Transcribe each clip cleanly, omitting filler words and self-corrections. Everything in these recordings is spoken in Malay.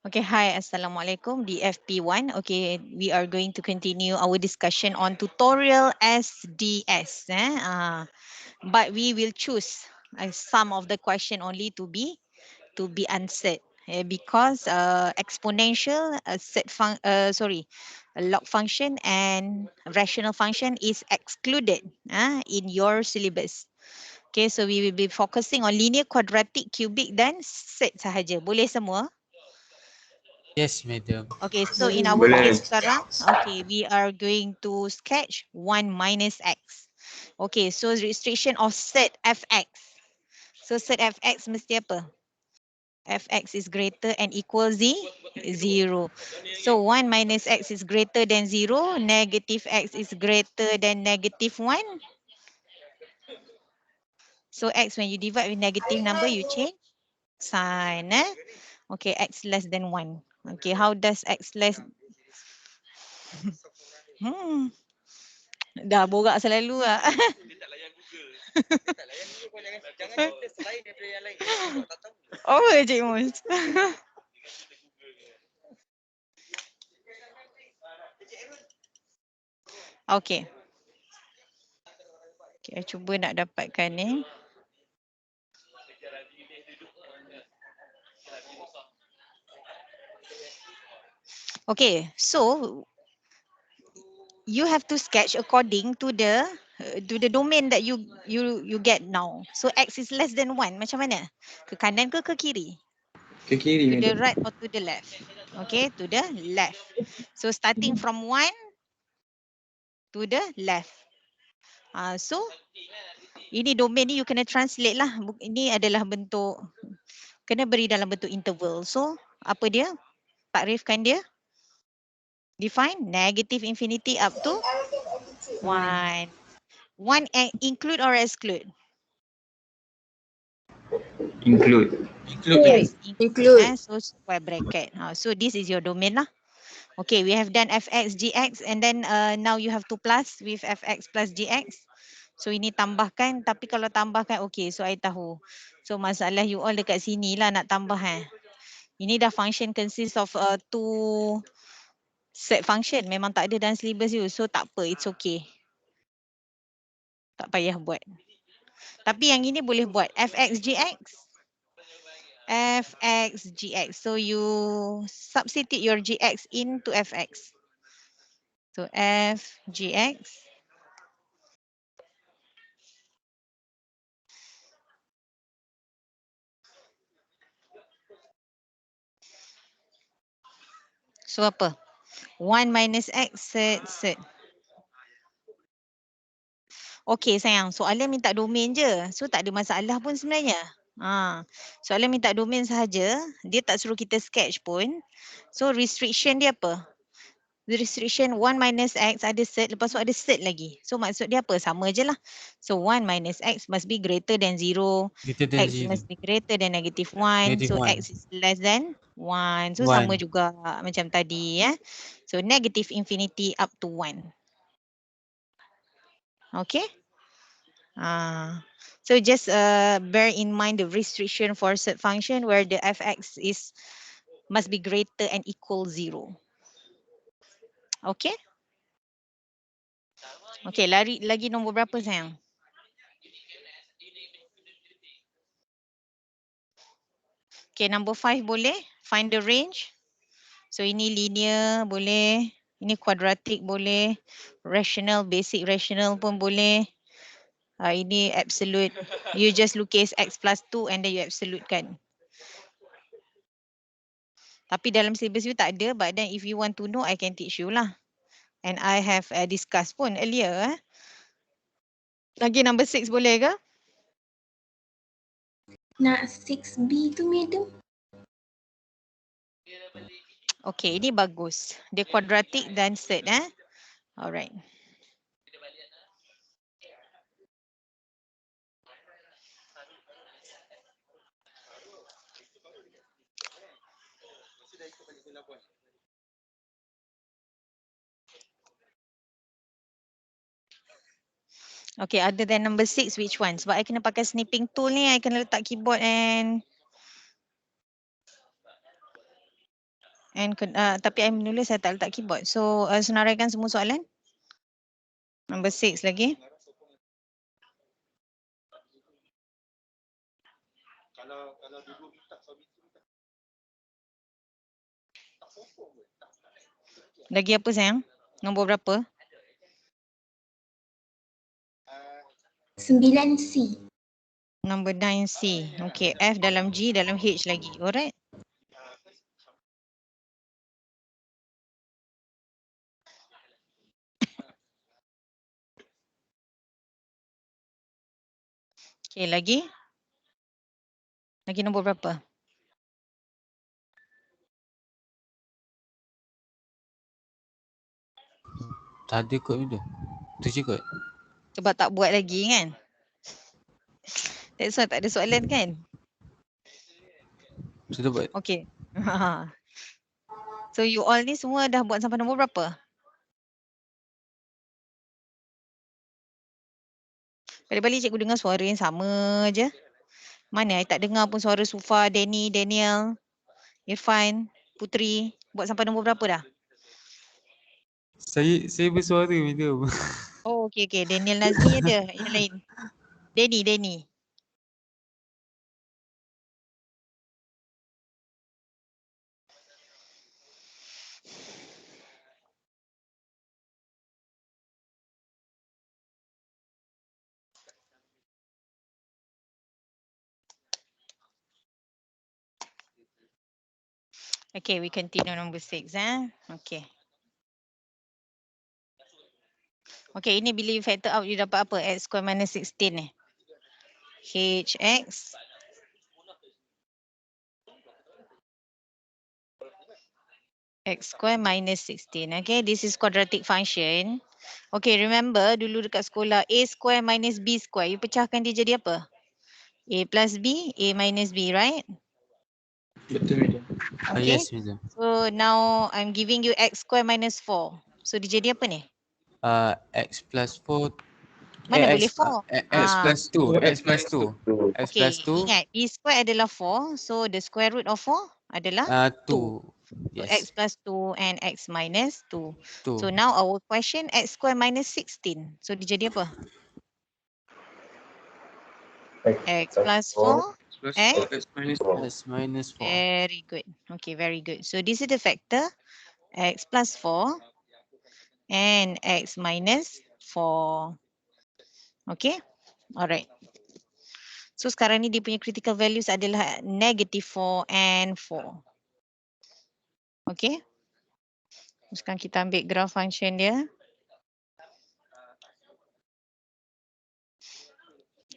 Okay, hi, Assalamualaikum, DFP1. Okay, we are going to continue our discussion on tutorial SDS. But we will choose some of the question only to be answered because exponential, a log function and rational function is excluded in your syllabus. Okay, so we will be focusing on linear, quadratic, cubic dan set sahaja. Boleh semua? Yes, madam. Okay, so in our Boleh. case sekarang, okay, we are going to sketch 1 minus x. Okay, so restriction of set fx. So set fx mesti apa? Fx is greater and equal 0. So 1 minus x is greater than 0. Negative x is greater than negative 1. So x, when you divide with negative number, you change sign. Okay, x less than 1. Okay, how does x less? Hmm. Dah borak selalu lah. Oh, Cik Mus. Okay. Okay, cuba nak dapatkan ni. Okay, so you have to sketch according to the domain that you get now. So x is less than 1. Macam mana? Ke kanan ke kiri? Ke kiri, To the madam. right or to the left? Okay, to the left. So starting from 1 to the left. So ini domain ni you kena translate lah. Ini adalah bentuk, kena beri dalam bentuk interval. So apa dia? Takrifkan dia. Define negative infinity up to 1. 1 include or exclude? Include. Include. Yes, Include. so square bracket. So this is your domain lah. Okay, we have done fx, gx and then now you have to plus with fx plus gx. So ini tambahkan, tapi kalau tambahkan okay, so I tahu. So masalah you all dekat sini lah nak tambah Ini dah function consists of two set function. Memang tak ada dalam syllabus you. So tak apa, it's okay. Tak payah buat. Tapi yang ini boleh buat fx, gx. Fx, gx. So you substitute your gx into fx. So f, gx. So apa? 1 minus x, set. Okay sayang, soalan minta domain je. So tak ada masalah pun sebenarnya. Soalan minta domain sahaja. Dia tak suruh kita sketch pun. So restriction dia apa? The restriction 1 minus x ada set, lepas tu ada set lagi. So maksud dia apa? Sama je lah. So 1 minus x must be greater than 0. Greater than X 0. must be greater than negative 1. Negative So 1. x is less than 1. So 1. sama juga macam tadi ya. So negative infinity up to 1. Okay. So just bear in mind the restriction for set function where the fx is must be greater and equal 0. Okay. Okay, lari lagi nombor berapa sayang? Okay, number 5 boleh. Find the range. So ini linear boleh. Ini quadratic boleh. Rational, basic rational pun boleh. Ini absolute. You just lukis x plus 2 and then you absolute kan. Tapi dalam syllabus you tak ada. But then if you want to know, I can teach you lah. And I have discussed pun earlier. Lagi number 6 boleh ke? Nak 6B tu, madam. Okay, ini bagus. Dia quadratic dan set. Alright. Okay, other than number 6, which one? Sebab I kena pakai snipping tool ni, I kena letak keyboard and Tapi I menulis saya tak letak keyboard. So senaraikan semua soalan. Number 6 lagi. Lagi apa sayang? Nombor berapa? 9C. Number 9C. Okay, F dalam G dalam H lagi. Alright. Okay, lagi. Lagi nombor berapa? Tak ada kot tu. Tu je kot. Sebab tak buat lagi kan? That's why tak ada soalan kan? Sudah buat. Okay. So you all ni semua dah buat sampai nombor berapa? Balik-balik cikgu dengar suara yang sama je. Mana I tak dengar pun suara Sufa, Danny, Daniel, Irfan, Putri. Buat sampai nombor berapa dah? Saya bersuara medium. Oh, okay. Daniel Nazmi ada. Yang lain. Danny. Okay, we continue number 6. Okay. Okay, ini bila you factor out, you dapat apa? X square minus 16 ni. HX X square minus 16. Okay, this is quadratic function. Okay, remember dulu dekat sekolah A square minus B square. You pecahkan dia jadi apa? A plus B, A minus B, right? Betul madam. Okay. Yes, medium. So now I'm giving you X square minus 4. So dia jadi apa ni? X plus 4. Mana boleh X, 4? X plus 2. X plus 2. X Okay, plus 2. ingat B square adalah 4. So the square root of 4 adalah 2. 2. So Yes. X plus 2 and X minus 2. 2. So now our question X square minus 16. So dia jadi apa? X plus 4. Plus X. X minus X minus 4. Very good. Okay, very good. So this is the factor X plus 4 and X minus 4. Okay. Alright. So sekarang ni dia punya critical values adalah negative 4 and 4. Okay. Sekarang kita ambil graph function dia.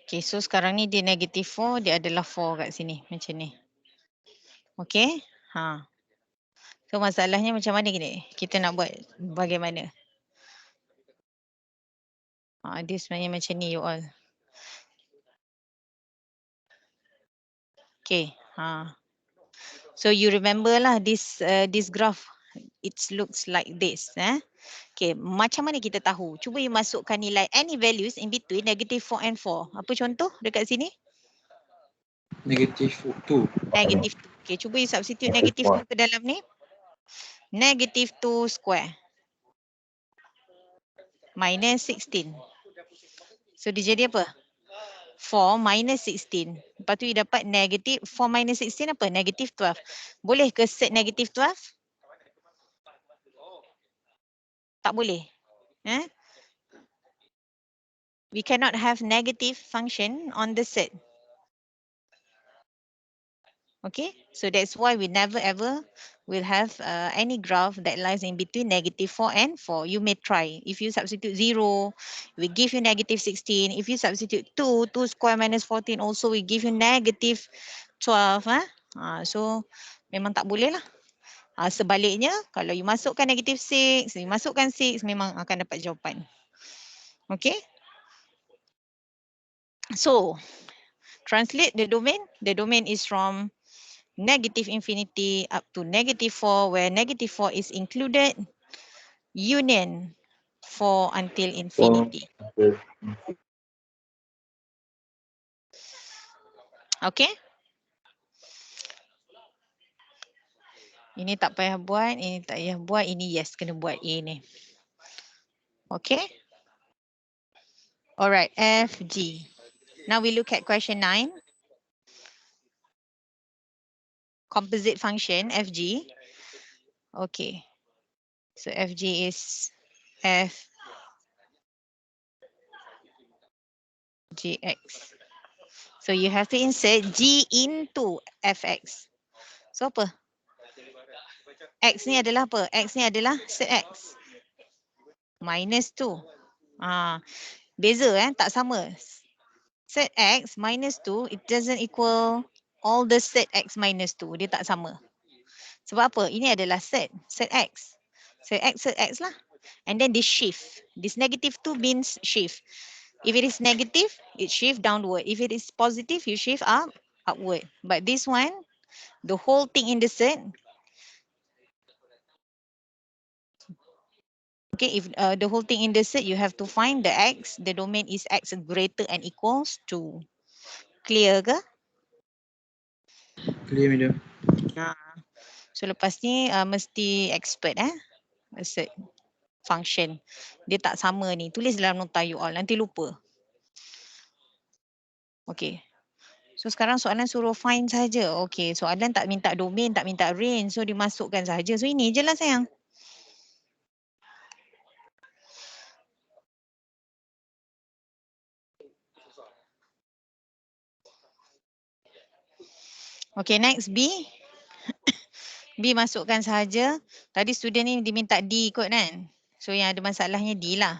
Okay, so sekarang ni dia negative 4, dia adalah 4 kat sini. Macam ni. Okay. So masalahnya macam mana gini? Kita nak buat bagaimana? Dia sebenarnya macam ni you all. Okay. So you remember lah this graph. It looks like this. Okay, macam mana kita tahu? Cuba you masukkan nilai any values in between negative 4 and 4. Apa contoh dekat sini? negative 2. Negative 2. Okay, cuba you substitute negative 2 ke dalam ni. Negative 2 square. Minus 16. So dia jadi apa? 4 minus 16. Lepas tu you dapat negative 4 minus 16 apa? Negative 12. Boleh ke set negative 12? Tak boleh. We cannot have negative function on the set. Okay, so that's why we never ever will have any graph that lies in between negative 4 and 4. You may try. If you substitute 0, we give you negative 16. If you substitute 2 square minus 14 also we give you negative 12. So memang tak boleh lah. Sebaliknya, kalau you masukkan negative 6, you masukkan 6, memang akan dapat jawapan. Okay. So, translate the domain. The domain is from negative infinity up to negative 4, where negative 4 is included, union 4 until infinity. Okay. Ini tak payah buat, ini tak payah buat, ini yes kena buat A ni. Okay. Alright, F, G. Now we look at question 9. Composite function, FG. Okay. So FG is F, Gx. So you have to insert G into Fx. So apa? X ni adalah apa? X ni adalah set X. Minus 2. Beza tak sama. Set X minus 2, it doesn't equal all the set X minus 2. Dia tak sama. Sebab apa? Ini adalah set X. Set X lah. And then this shift. This negative 2 means shift. If it is negative, it shift downward. If it is positive, you shift upward. But this one, the whole thing in the set, okay, if the whole thing in the set, you have to find the X, the domain is X greater and equals to. Clear ke? Clear, madam. So lepas ni mesti expert assert function. Dia tak sama ni. Tulis dalam nota you all. Nanti lupa. Okay. So sekarang soalan suruh find saja. Okay. Soalan tak minta domain, tak minta range. So dimasukkan saja. So ini je lah sayang. Okay, next B. B masukkan sahaja. Tadi student ni diminta D kot kan. So yang ada masalahnya D lah.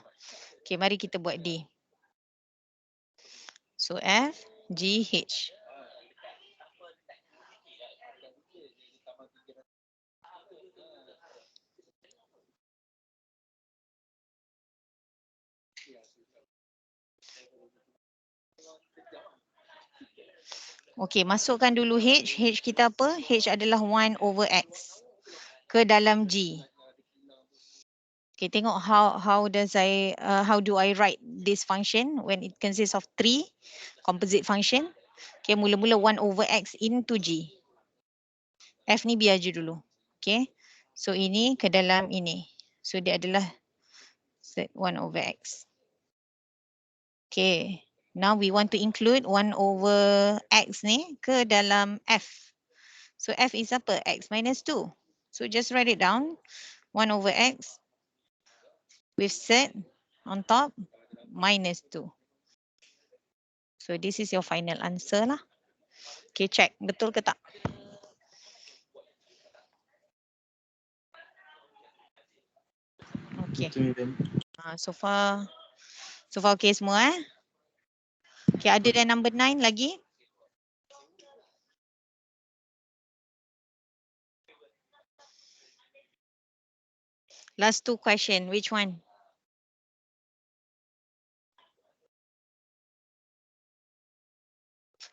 Okay, mari kita buat D. So F, G, H. Okay, masukkan dulu H. H kita apa? H adalah 1 over X ke dalam G. Okay, tengok how do I write this function when it consists of 3 composite function. Okay, mula-mula 1 over X into G. F ni biar je dulu. Okay, so ini ke dalam ini. So dia adalah set 1 over X. Okay, now we want to include 1 over X ni ke dalam F. So F is apa? X minus 2. So just write it down. 1 over X with set on top minus 2. So this is your final answer lah. Okay, check. Betul ke tak? Okay. Betul, madam. So far okay semua Okay, ada dan number 9 lagi. Last 2 question. Which one?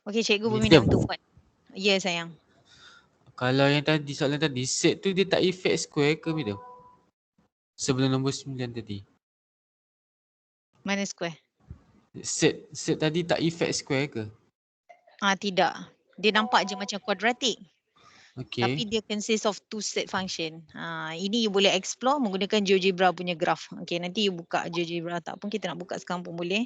Okay, cikgu berminat Medium. untuk buat. Ya, sayang. Kalau yang tadi soalan tadi set tu dia tak effect square ke medium? Sebelum nombor 9 tadi. Mana square? Set tadi tak effect square ke? Tidak. Dia nampak je macam kuadratik. Tapi Okay. dia consist of 2 set function. Ini you boleh explore menggunakan GeoGebra punya graph. Okay, nanti you buka GeoGebra. Tak pun kita nak buka sekarang pun boleh.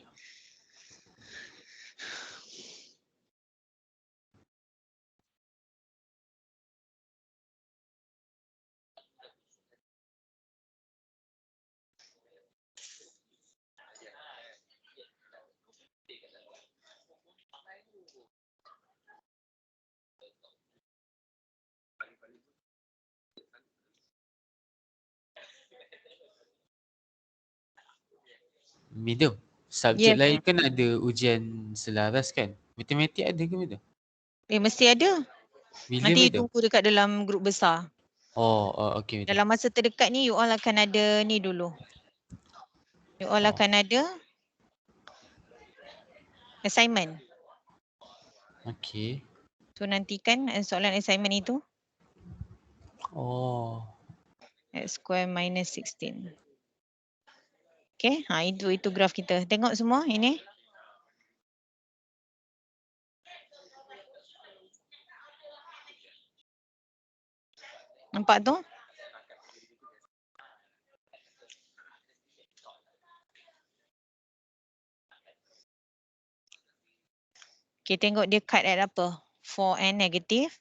Medium. Subjek Ya, lain sayang. kan ada ujian selaras kan? Matematik ada ke medium? Mesti ada. Bila Nanti medium? tunggu dekat dalam grup besar. Oh, okay medium. Dalam masa terdekat ni you all akan ada ni dulu. You all akan ada assignment. Okay. So nantikan soalan assignment itu. Oh. X square minus 16. Okay, itu graf kita. Tengok semua ini. Nampak tu? Okay, tengok dia cut at apa? 4 and negative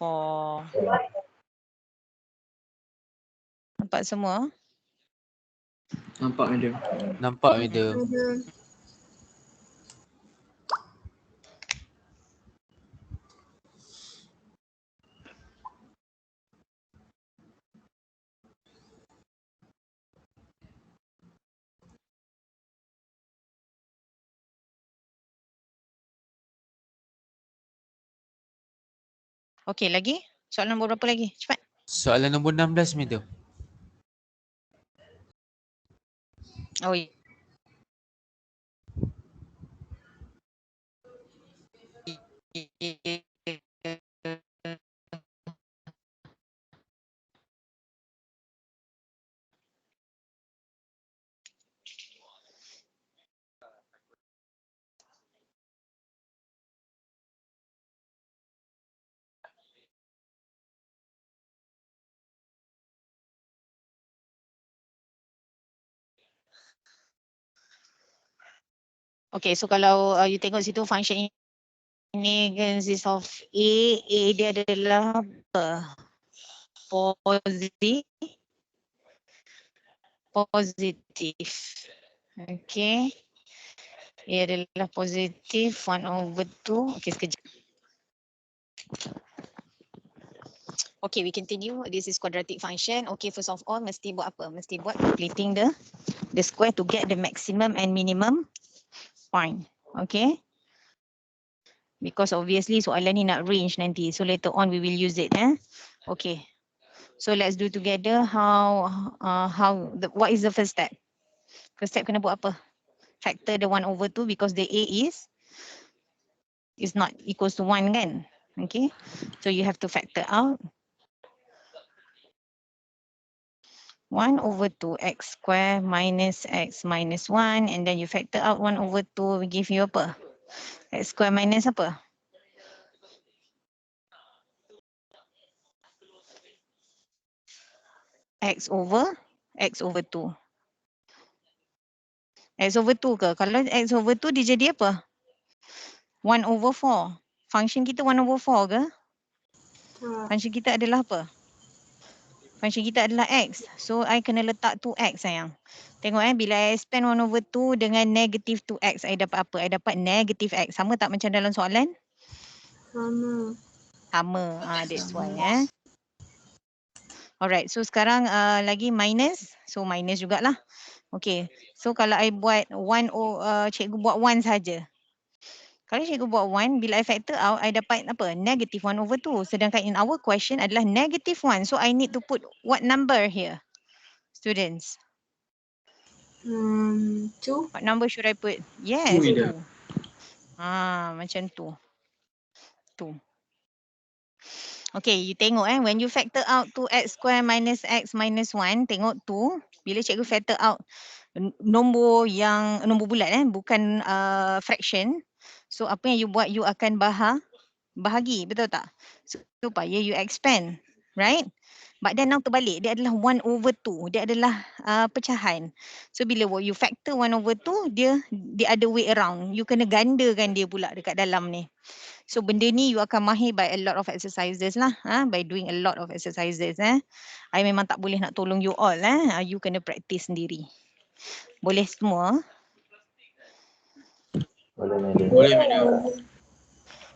4. Nampak semua? Nampak madam. Nampak madam. Okey, lagi? Soalan nombor berapa lagi? Cepat. Soalan nombor 16 madam. Oh, okay, so kalau you tengok situ function ini consists of A dia adalah apa? Positif. Okay. A adalah positif 1/2. Okay, sekejap. Okay, we continue. This is quadratic function. Okay, first of all, mesti buat apa? Mesti buat completing the square to get the maximum and minimum point. Okay. Because obviously soalan ni nak range nanti. So later on we will use it. Okay. So let's do together what is the first step? First step kena buat apa? Factor the 1/2 because the A is not equals to 1 kan? Okay. So you have to factor out 1/2 x square minus x minus 1 and then you factor out 1/2 we give you apa? X square minus apa? X over 2. X over 2 ke? Kalau X over 2 dia jadi apa? 1/4. Function kita 1/4 ke? Function kita adalah apa? Function kita adalah X. So I kena letak 2X sayang. Tengok bila I expand 1/2 dengan negative 2X, I dapat apa? I dapat negative X. Sama tak macam dalam soalan? Sama. That's why. Alright, so sekarang lagi minus. So minus jugalah. Okay, so kalau I buat 1, cikgu buat 1 saja. Kalau cikgu buat 1, bila I factor out, I dapat apa? Negative 1/2. Sedangkan in our question adalah negative 1. So I need to put what number here? Students. 2. What number should I put? Yes, 2. madam. Macam tu. 2. Okay, you tengok when you factor out 2x square minus x minus 1, tengok 2. Bila cikgu factor out nombor bulat bukan fraction. So apa yang you buat, you akan bahagi, betul tak? Supaya you expand, right? But then now terbalik, dia adalah 1/2. Dia adalah pecahan. So bila you factor 1/2, dia the other way around. You kena gandakan dia pula dekat dalam ni. So benda ni you akan mahir by a lot of exercises lah. By doing a lot of exercises. I memang tak boleh nak tolong you all. You kena practice sendiri. Boleh semua? Boleh madam.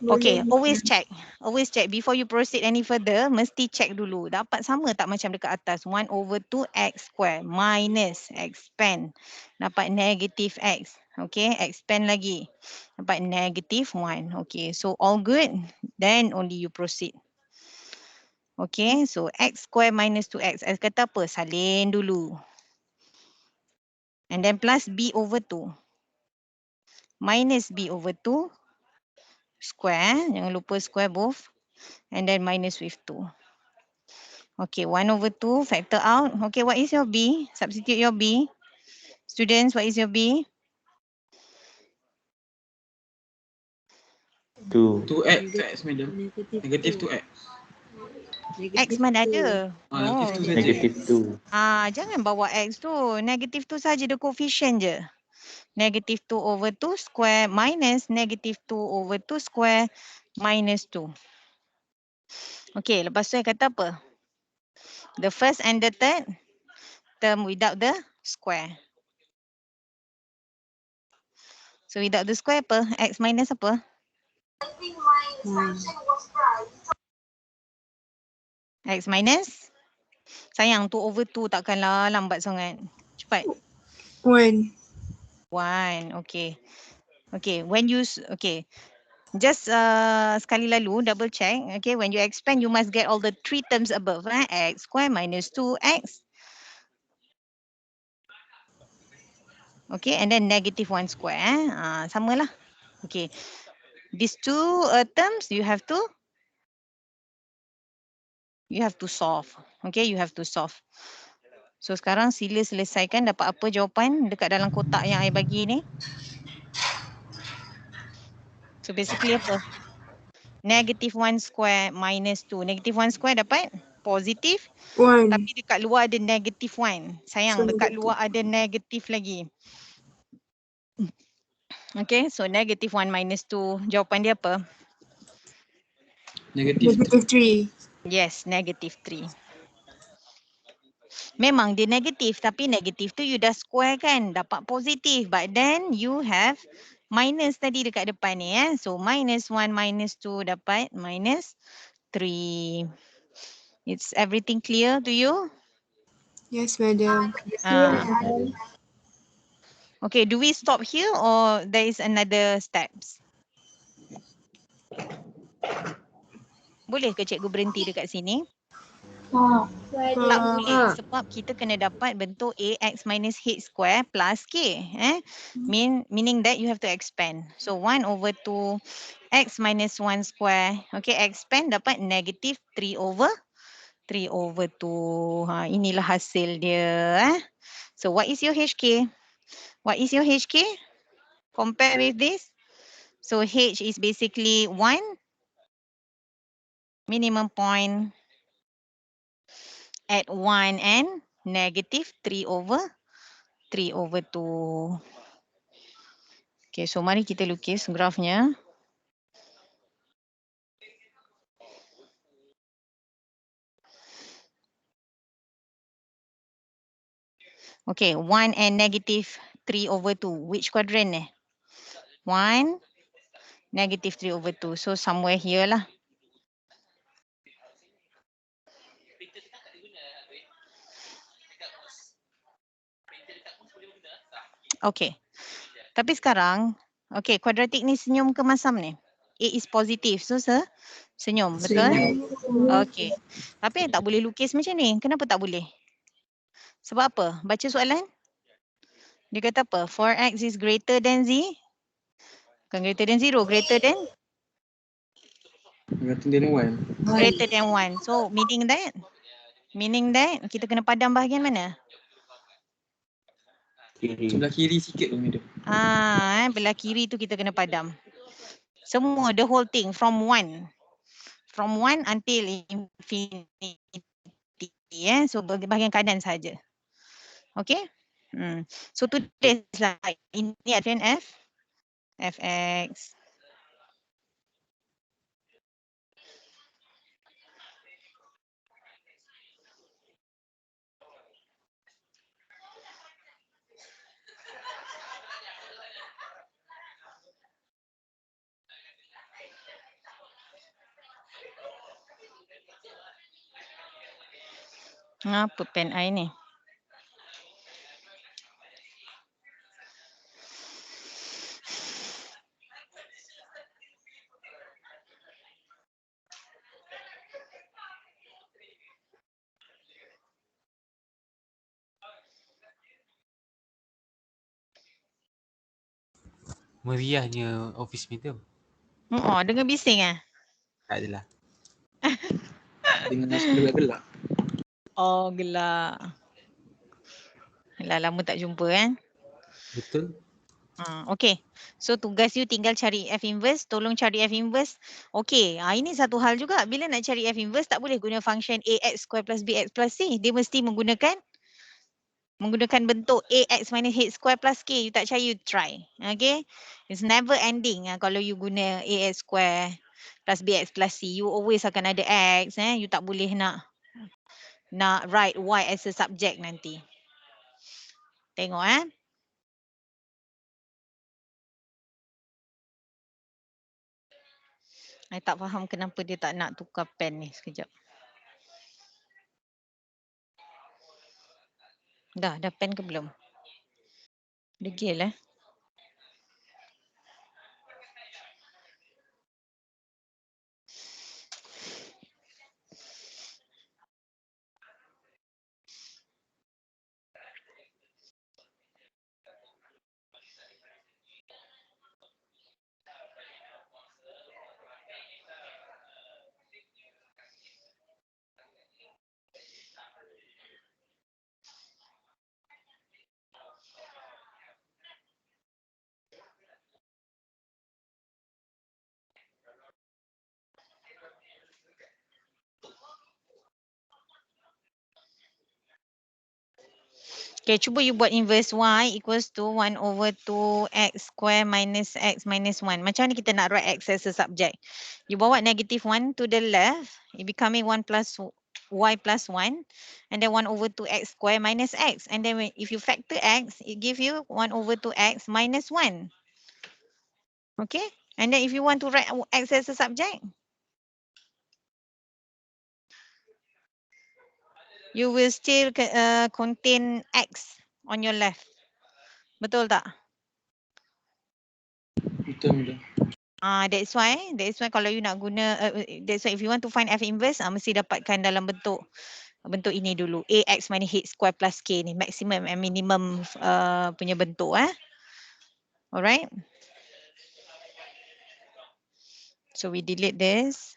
Okay, always check. Always check before you proceed any further. Mesti check dulu. Dapat sama tak macam dekat atas? 1/2 x square minus expand. Dapat negative x. Okay, expand lagi. Dapat negative 1. Okay, so all good. Then only you proceed. Okay, so x square minus 2x. I kata apa? Salin dulu. And then plus b/2. Minus b/2. Square. Jangan lupa square both. And then minus with 2. Okay, 1/2 factor out. Okay, what is your B? Substitute your B. Students, what is your B? 2x madam. Negative 2x. X mana ada? No. Negative 2. Jangan bawa X tu. Negative tu saja the coefficient je. Negative 2 over 2 square minus negative 2 over 2 square minus 2. Okay, lepas tu saya kata apa? The first and the third term without the square. So without the square apa? X minus apa? X minus? Sayang 2 over 2 takkanlah lambat sangat. Cepat. 1. 1. Okay. Okay. When you, okay. Just sekali lalu double check. Okay. When you expand, you must get all the 3 terms above. X square minus 2x. Okay. And then negative 1 square. Sama lah. Okay. These 2 terms you have to solve. Okay. You have to solve. So sekarang sila selesaikan dapat apa jawapan dekat dalam kotak yang I bagi ni. So basically apa? Negative 1 square minus 2. Negative 1 square dapat positif. 1. Tapi dekat luar ada negative 1. Sayang, So dekat negative. luar ada negatif lagi. Okay, so negative 1 minus 2. Jawapan dia apa? Negative Negative 3. Yes, negative 3. Memang dia negatif, tapi negatif tu you dah square kan, dapat positif. But then you have minus tadi dekat depan ni. So minus 1 minus 2 dapat minus 3. It's everything clear to you? Yes, madam. Okay, do we stop here or there is another steps? Boleh ke cikgu berhenti dekat sini? Tak boleh sebab kita kena dapat bentuk ax minus h square plus k. Meaning that you have to expand. So 1 over 2 x minus 1 square. Okay, expand dapat negative 3 over 2. Inilah hasil dia. So what is your hk? What is your hk? Compare with this. So h is basically 1. Minimum point at 1 and negative 3 over 2. Okay, so mari kita lukis grafnya. Okay, 1 and negative 3 over 2. Which quadrant ni? 1, negative 3 over 2. So somewhere here lah. Okay. Tapi sekarang, okay, kuadratik ni senyum ke masam ni? A is positif. So senyum, betul? Okay. Tapi tak boleh lukis macam ni. Kenapa tak boleh? Sebab apa? Baca soalan. Dia kata apa? 4x is greater than z. Bukan greater than 0. Greater than? Greater than 1. Greater than 1. So meaning that kita kena padam bahagian mana? Sebelah kiri sikit tu madam. Belah kiri tu kita kena padam. Semua, the whole thing from 1. From 1 until infinity. So bahagian kanan saja. Okay. So tulislah ini adalah fx. Apa pen I ni? Meriahnya office madam. Dengar bising Tak adalah. Dengan nasi gelap-gelap. Oh, gelak. Lama tak jumpa kan? Betul? Okay. So tugas you tinggal cari F inverse. Tolong cari F inverse. Okay. Ini satu hal juga. Bila nak cari F inverse tak boleh guna function AX square plus BX plus C. Dia mesti menggunakan bentuk AX minus H square plus K. You tak percaya, you try. Okay. It's never ending kalau you guna AX square plus BX plus C. You always akan ada X. You tak boleh nak write Y as a subject nanti. Tengok I tak faham kenapa dia tak nak tukar pen ni. Sekejap. Dah pen ke belum? Degil Okay, cuba you buat inverse y equals to 1 over 2 x square minus x minus 1. Macam ni kita nak write x as a subject. You bawa negative 1 to the left. It becoming 1 plus y plus 1. And then 1 over 2 x square minus x. And then if you factor x, it give you 1 over 2 x minus 1. Okay. And then if you want to write x as a subject, you will still contain x on your left. Betul tak? Betul madam. That's why kalau you nak guna that's why if you want to find F inverse mesti dapatkan dalam bentuk ini dulu, AX minus H square plus K ni, maximum and minimum punya bentuk Alright. So we delete this.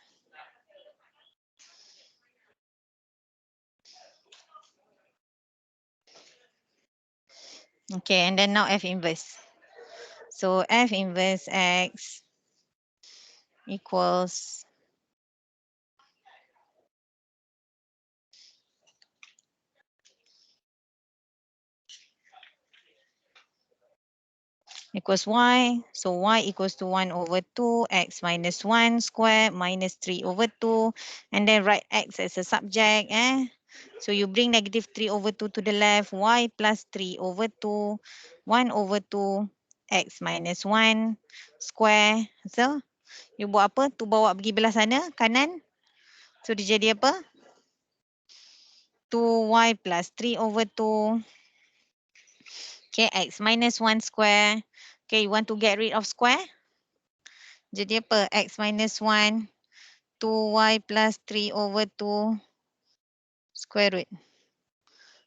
Okay, and then now F inverse. So F inverse X equals Y. So Y equals to 1 over 2 X minus 1 square minus 3 over 2. And then write X as a subject. So you bring negative 3 over 2 to the left. Y plus 3 over 2. 1 over 2 X minus 1 square. So you buat apa? Tu bawa pergi belah sana, kanan. So dia jadi apa? 2Y plus 3 over 2. Okay, X minus 1 square. Okay, you want to get rid of square? Jadi apa? X minus 1, 2y plus 3 over 2 square root.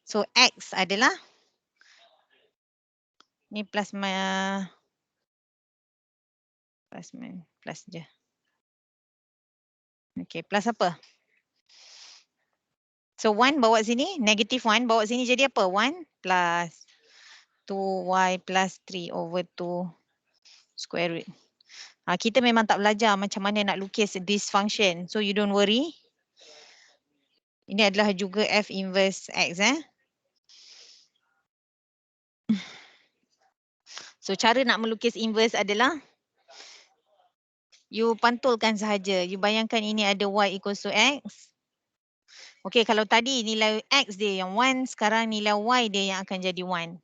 So X adalah, ni plus plus je. Okay, plus apa? So 1 bawa sini, negative 1 bawa sini jadi apa? 1 plus 2y plus 3 over 2 square root. Kita memang tak belajar macam mana nak lukis this function. So you don't worry. Ini adalah juga F inverse X. So cara nak melukis inverse adalah you pantulkan sahaja. You bayangkan ini ada y equals to x. Okey, kalau tadi nilai x dia yang 1, sekarang nilai y dia yang akan jadi 1.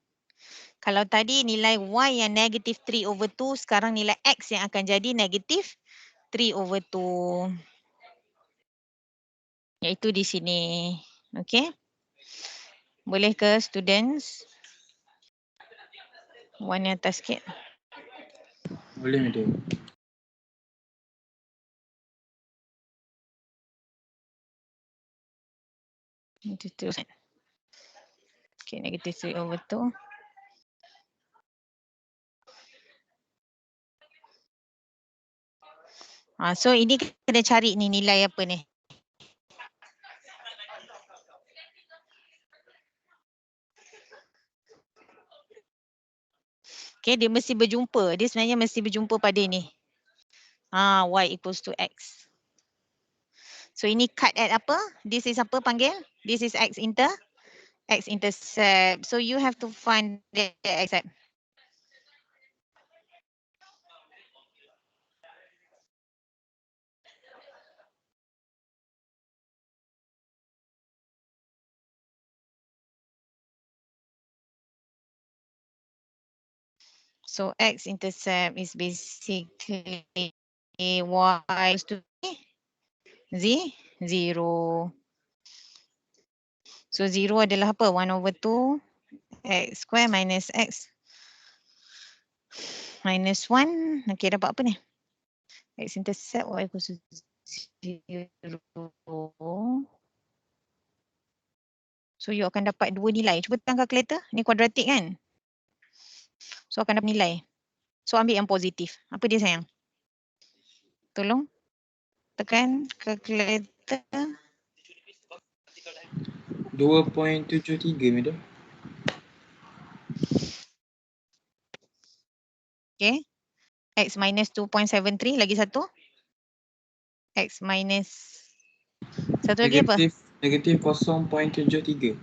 Kalau tadi nilai y yang negative 3 over 2, sekarang nilai x yang akan jadi negative 3 over 2. Iaitu di sini. Okey. Boleh ke students? One yang atas sikit. Boleh madam. Okay, negative 3 over 2. So ini kena cari ni nilai apa ni. Okay, dia mesti berjumpa. Dia sebenarnya mesti berjumpa pada ni. Y equals to X. So ini cut at apa? This is apa panggil? This is X intercept. So you have to find the intercept. So X intercept is basically Y equals to zero. So 0 adalah apa? 1/2 X square minus X minus 1. Okay, dapat apa ni? X intercept Y equals to 0. So you akan dapat dua nilai. Cuba tekan kalkulator. Ni kuadratik kan? So akan dapat nilai. So ambil yang positif. Apa dia sayang? Tolong tekan kalkulator. 2.73 madam. Okay. X minus 2.73. Lagi satu. X minus. Satu lagi apa? Negatif 0.73.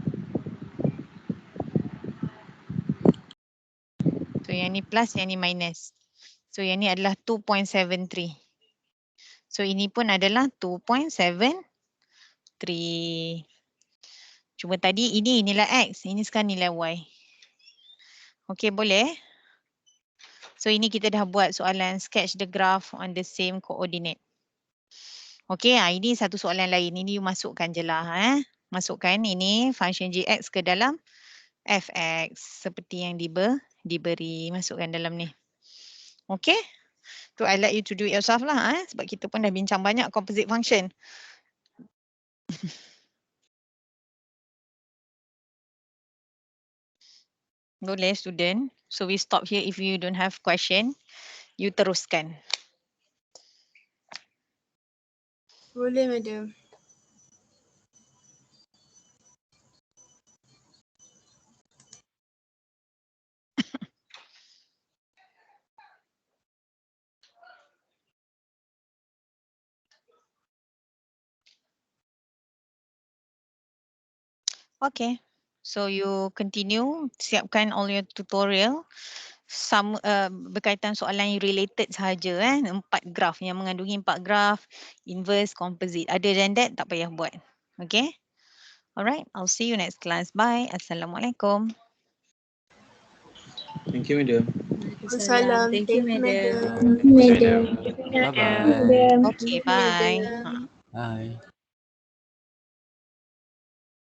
So yang ni plus, yang ni minus. So yang ni adalah 2.73. So ini pun adalah 2.73. Cuma tadi ini nilai X. Ini sekarang nilai Y. Okay, boleh? So ini kita dah buat soalan sketch the graph on the same coordinate. Okay, ini satu soalan lain. Ini you masukkan je lah. Masukkan ini function gx ke dalam fx. Seperti yang diberi. Masukkan dalam ni. Okay. So I like you to do it yourself lah. Sebab kita pun dah bincang banyak composite function. Boleh student. So we stop here if you don't have question. You teruskan. Boleh, madam. Okay. So you continue. Siapkan all your tutorial. Berkaitan soalan yang related sahaja. 4 graf. Yang mengandungi 4 graf. Inverse, composite. Other than that, tak payah buat. Okay. Alright. I'll see you next class. Bye. Assalamualaikum. Thank you madam. Waalaikumsalam. Thank you, madam. madam. Bye bye. Okay. Bye. Thank you, Bye. madam. Bye.